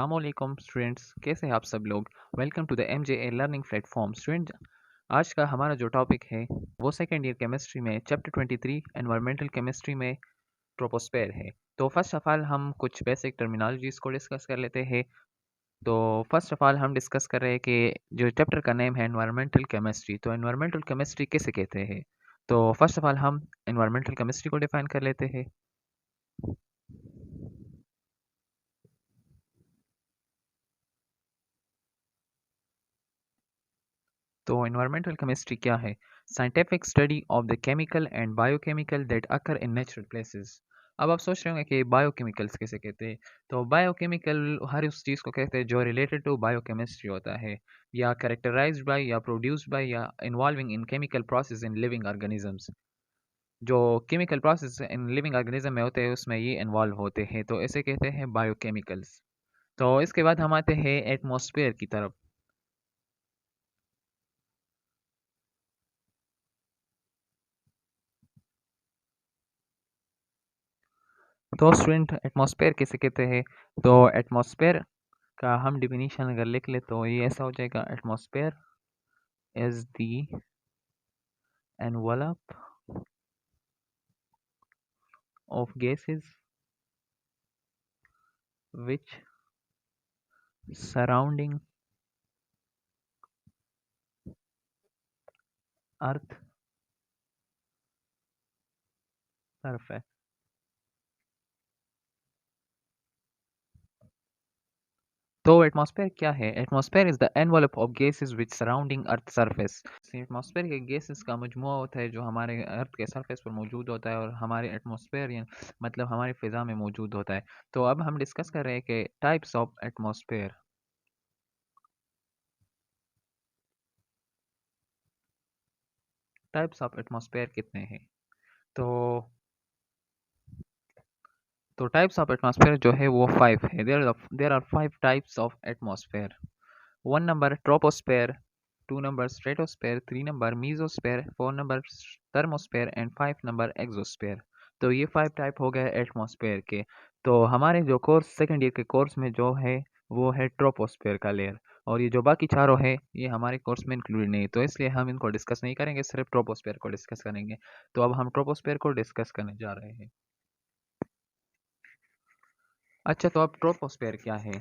अस्सलामुअलैकुम स्टूडेंट्स, कैसे हैं आप सब लोग। Welcome to the MJA learning platform. Student, आज का हमारा जो टॉपिक है वो सेकेंड ईयर केमिस्ट्री में चैप्टर 23 एनवायरमेंटल केमिस्ट्री में ट्रोपोस्फेयर है। तो फर्स्ट ऑफ ऑल हम कुछ बेसिक टर्मिनोलॉजीज को डिस्कस कर लेते हैं। तो फर्स्ट ऑफ ऑल हम डिस्कस कर रहे हैं कि जो चैप्टर का नेम है एनवायरमेंटल केमिस्ट्री, तो एनवायरमेंटल केमिस्ट्री किसे कहते हैं। तो फर्स्ट ऑफ ऑल हम एनवायरमेंटल केमिस्ट्री को डिफाइन कर लेते हैं। तो environmental chemistry क्या है? Scientific study of the chemical and biochemical that occur in natural places। अब आप सोच रहे होंगे कि बायोकेमिकल्स कैसे कहते हैं। तो बायोकेमिकल हर उस चीज़ को कहते हैं जो रिलेटेड टू बायोकेमिस्ट्री होता है, या कैरेक्टराइज्ड बाय या प्रोड्यूस्ड बाय या involving in chemical process in living organisms. जो chemical process in living organism में होते हैं उसमें ये इन्वॉल्व होते हैं, तो इसे कहते हैं बायोकेमिकल्स। तो इसके बाद हम आते हैं एटमॉस्फेयर की तरफ। तो स्टूडेंट, एटमॉस्फेयर किसे कहते हैं। तो एटमॉस्फेयर का हम डिफिनीशन अगर लिख ले तो ये ऐसा हो जाएगा, atmosphere is the envelope of gases which surrounding earth surface. तो एटमॉस्फेयर क्या है? Atmosphere is the envelope of gases which surrounding earth surface. Atmosphere के गैसेस का मजमूआ होता है जो हमारे अर्थ के सरफेस पर मौजूद होता है और हमारे एटमॉस्फेयर मतलब हमारी फिजा में मौजूद होता है। तो अब हम डिस्कस कर रहे हैं कि types of atmosphere. Types of atmosphere कितने हैं? तो टाइप्स ऑफ एटमॉस्फेयर जो है वो 5 है। There are 5 types of atmosphere. 1 number troposphere, 2 number stratosphere, 3 number mesosphere, 4 number thermosphere and 5 number exosphere. तो ये 5 टाइप हो गए एटमॉस्फेयर के। तो हमारे जो कोर्स सेकंड ईयर के कोर्स में जो है वो है ट्रोपोस्फेयर का लेयर, और ये जो बाकी चारों है ये हमारे कोर्स में इंक्लूडेड नहीं, तो इसलिए हम इनको डिस्कस नहीं करेंगे, सिर्फ ट्रोपोस्फेयर को डिस्कस करेंगे। तो अब हम ट्रोपोस्फेयर को डिस्कस करने जा रहे हैं। अच्छा, तो अब ट्रोपोस्फेयर क्या है?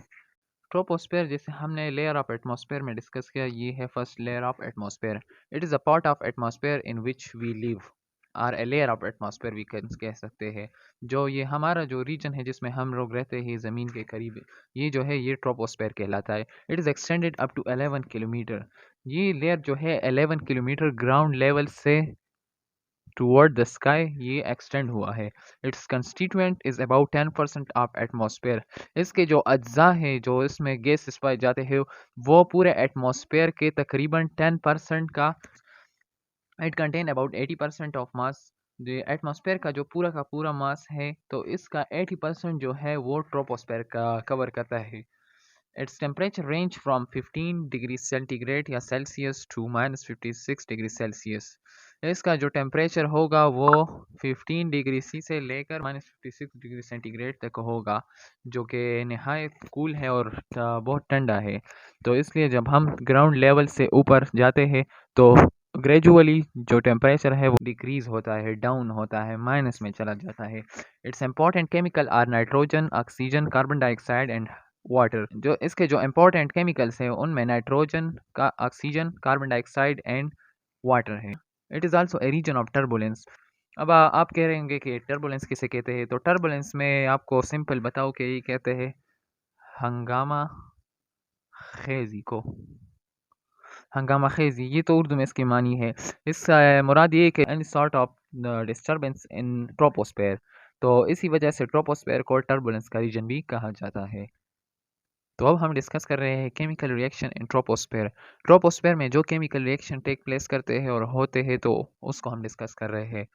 ट्रोपोस्फेयर, जैसे हमने लेयर ऑफ एटमॉस्फेयर में डिस्कस किया, ये है first layer of atmosphere. It is a part of atmosphere in which we live, or a layer of atmosphere we can कह सकते हैं। जो ये हमारा जो रीजन है जिसमें हम लोग रहते हैं ज़मीन के करीब, ये जो है ये ट्रोपोस्फेयर कहलाता है। It is extended up to 11 kilometre. ये लेयर जो है 11 किलोमीटर ग्राउंड लेवल से टुवर्ड द स्काई ये एक्सटेंड हुआ है। Its constituent is about 10% of atmosphere. इसके जो अज्जा हैं जो इसमें गैसेस पाए जाते हैं वो पूरे एटमॉस्फेयर के तकरीबन 10% का, it contain about 80% of mass. जो एटमॉस्फेयर का जो पूरा का पूरा मास है तो इसका 80% जो है वो ट्रोपोस्फेयर का कवर करता है। Its temperature range from 15 degree centigrade या सेल्सियस टू -56 डिग्री सेल्सियस। इसका जो टेम्परेचर होगा वो 15 डिग्री सी से लेकर -56 डिग्री सेंटीग्रेड तक होगा, जो कि नहायत कूल है और बहुत ठंडा है। तो इसलिए जब हम ग्राउंड लेवल से ऊपर जाते हैं तो ग्रेजुअली जो टेम्परेचर है वो डिक्रीज होता है, डाउन होता है, माइनस में चला जाता है। It's important chemical are nitrogen, oxygen, carbon dioxide and water. जो इसके जो इंपॉर्टेंट केमिकल्स हैं उनमें नाइट्रोजन का, oxygen, carbon dioxide and water है। It is also a reason of turbulence. अब आप कह रहे होंगे कि टर्बुलेंस किसे कहते हैं। तो टर्बुलेंस में आपको सिंपल बताओ कि ये कहते हैं हंगामा खेजी को। हंगामा खेजी, ये तो उर्दू में इसकी मानी है। इसका मुराद ये है कि any sort of disturbance in troposphere. तो इसी वजह से ट्रोपोस्फेयर को टर्बुलेंस का रीजन भी कहा जाता है। तो अब हम डिस्कस कर रहे हैं chemical reaction in troposphere. Troposphere में जो केमिकल रिएक्शन टेक प्लेस करते हैं और होते हैं तो उसको हम डिस्कस कर रहे हैं।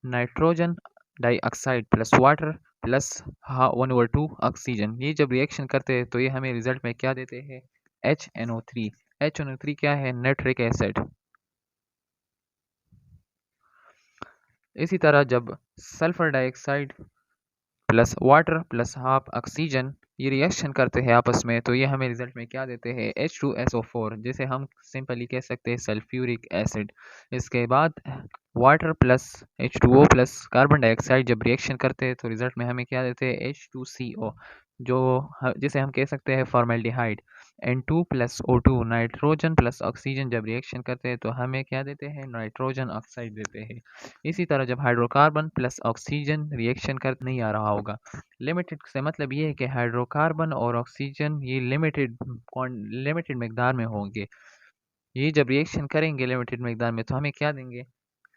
Nitrogen dioxide plus water plus 1/2 oxygen, ये जब रिएक्शन करते हैं तो ये हमें रिजल्ट में क्या देते हैं? HNO3। HNO3 क्या है? Nitric acid. इसी तरह जब sulphur dioxide plus water plus half oxygen ये रिएक्शन करते हैं आपस में, तो ये हमें रिजल्ट में क्या देते हैं, H2SO4, जिसे हम सिंपली कह सकते हैं सल्फ्यूरिक एसिड। इसके बाद water plus H2O plus carbon dioxide जब रिएक्शन करते हैं तो रिजल्ट में हमें क्या देते हैं, H2CO, जो जिसे हम कह सकते हैं formaldehyde. N2 plus O2, nitrogen plus oxygen जब रिएक्शन करते हैं तो हमें क्या देते हैं, नाइट्रोजन ऑक्साइड देते हैं। इसी तरह जब हाइड्रोकार्बन प्लस ऑक्सीजन रिएक्शन कर नहीं आ रहा होगा, लिमिटेड से मतलब ये है कि हाइड्रोकार्बन और ऑक्सीजन ये लिमिटेड मकदार में होंगे। ये जब रिएक्शन करेंगे लिमिटेड मकदार में तो हमें क्या देंगे,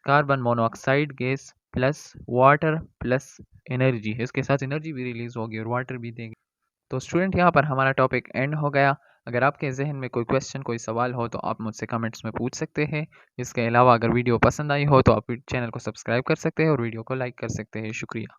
carbon monoxide gas plus water plus energy, इसके साथ एनर्जी भी रिलीज होगी और वाटर भी देंगे। तो स्टूडेंट यहाँ पर हमारा टॉपिक एंड हो गया। अगर आपके जहन में कोई क्वेश्चन कोई सवाल हो तो आप मुझसे कमेंट्स में पूछ सकते हैं। इसके अलावा अगर वीडियो पसंद आई हो तो आप चैनल को सब्सक्राइब कर सकते हैं और वीडियो को लाइक कर सकते हैं। शुक्रिया।